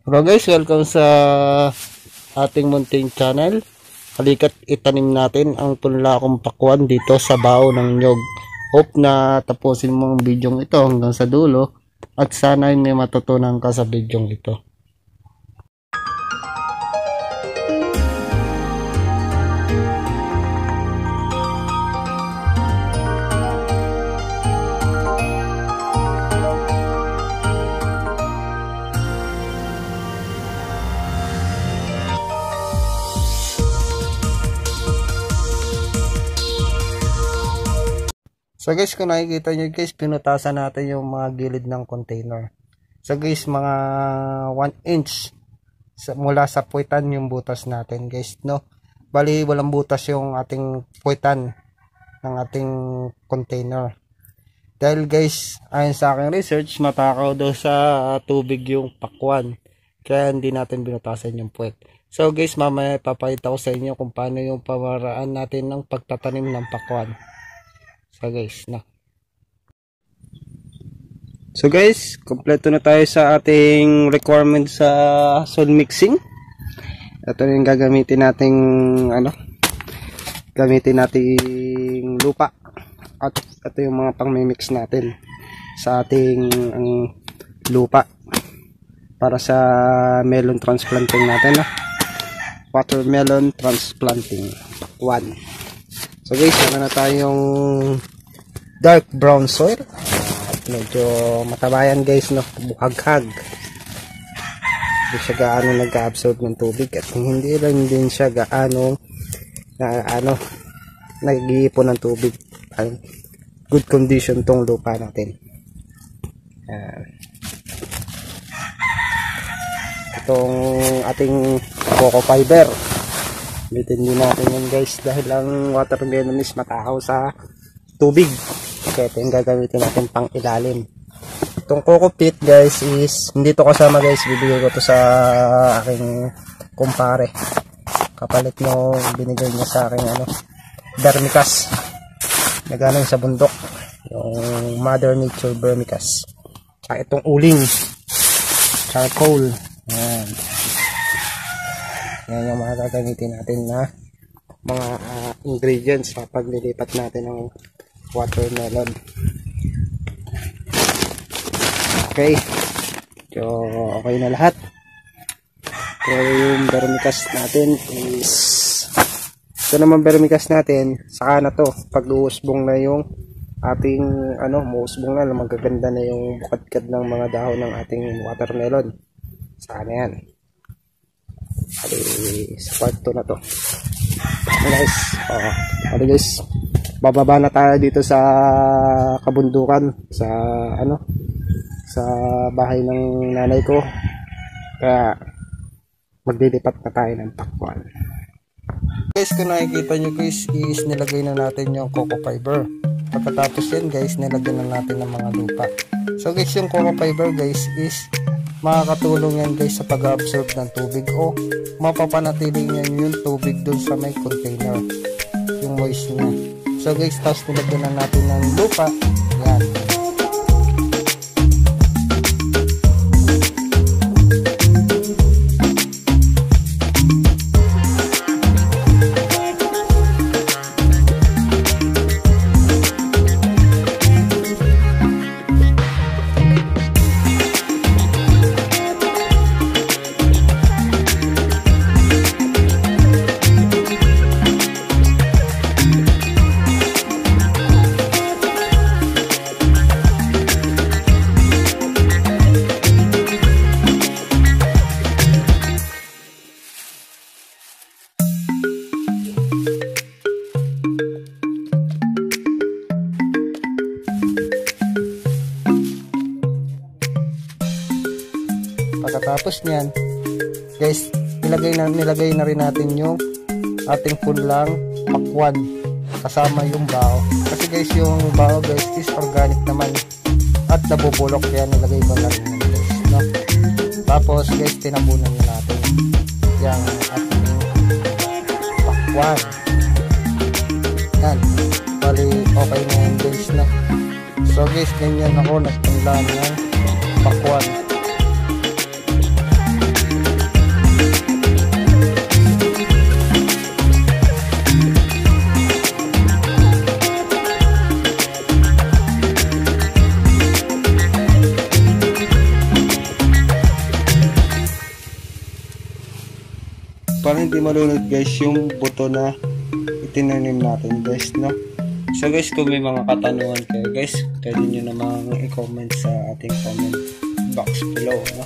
Hello guys, welcome sa ating munting channel. Halika't itanim natin ang punlakong pakwan dito sa bao ng nyog. Hope na tapusin mo ang video ito hanggang sa dulo at sana ay may matutunan ka sa video ito. So guys, kung nakikita nyo guys, pinutasan natin yung mga gilid ng container. So guys, mga 1 inch mula sa puwitan yung butas natin guys, no? Bali, walang butas yung ating puwitan ng ating container. Dahil guys, ayon sa aking research, matakaw daw sa tubig yung pakwan. Kaya hindi natin binutasan yung puwit. So guys, mamaya ipapakita ko sa inyo kung paano yung pamaraan natin ng pagtatanim ng pakwan. So guys, kompleto na tayo sa ating requirement sa soil mixing. Ito yung gagamitin nating nating lupa. At ito yung mga pang-mix natin sa ating lupa para sa melon transplanting natin, watermelon transplanting 1. So guys, meron na tayong dark brown soil. Medyo matabayan guys, no? Buhaghag. Hindi siya gaano nag-absorb ng tubig at hindi rin din siya gaano nag-iipon ng tubig. Good condition tong lupa natin. Itong ating coco fiber, bitin din natin yan guys dahil ang watermelon is matakaw sa tubig. Okay, ito yung gagamitin natin pang ilalim. Itong coco pit guys is hindi to kasama guys, bibigay ko to sa aking kumpare kapalit no binigay niya sa aking vermicast na galing sa bundok, yung Mother Nature vermicast. Tsaka itong uling charcoal, yan yung mga gagamitin natin na mga ingredients sa paglilipat natin ng watermelon. Okay, so okay na lahat. So yung vermicast natin is ito naman, vermicast natin saka na to pag uusbong na yung ating muusbong na, magaganda na yung bukadkad ng mga dahon ng ating watermelon. Saka na yan sa part 2 na to. Guys, guys, bababa na tayo dito sa kabundukan sa sa bahay ng nanay ko, kaya maglilipat na tayo ng pakwan. Guys, kung nakikita nyo guys, is nilagay na natin yung coco fiber. Pagkatapos yan guys, nilagay na natin ng mga lupa. So guys, yung coco fiber guys is makakatulong yan guys sa pag-absorb ng tubig o mapapanatili niyan yung tubig dun sa may container, yung moist niya. So guys, tapos nilagyan na natin ng lupa. Yan. Pagkatapos niyan guys, nilagay na rin natin yung ating punlang pakwan kasama yung bao, kasi guys yung bao guys is organic naman at nabubulok, kaya nilagay ko na rin guys, no? Tapos guys, tinabunan natin yung ating pakwan. Yan, bali okay na yun guys, no? So guys, ganyan ako nagpunlaan ng pakwan. para hindi malunod guys yung buto na itinanim natin guys, no? So guys, kung may mga katanungan kayo guys, pwede nyo namang i-comment sa ating comment box below, no?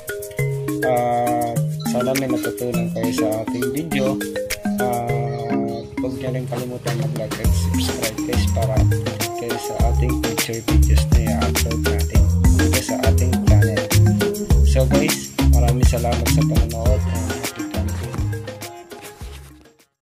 Sana may natutunan kayo sa ating video. Huwag nyo rin kalimutan mag-like at subscribe guys para kayo sa ating future videos na i-upload natin dito sa ating channel. So guys, maraming salamat sa panonood.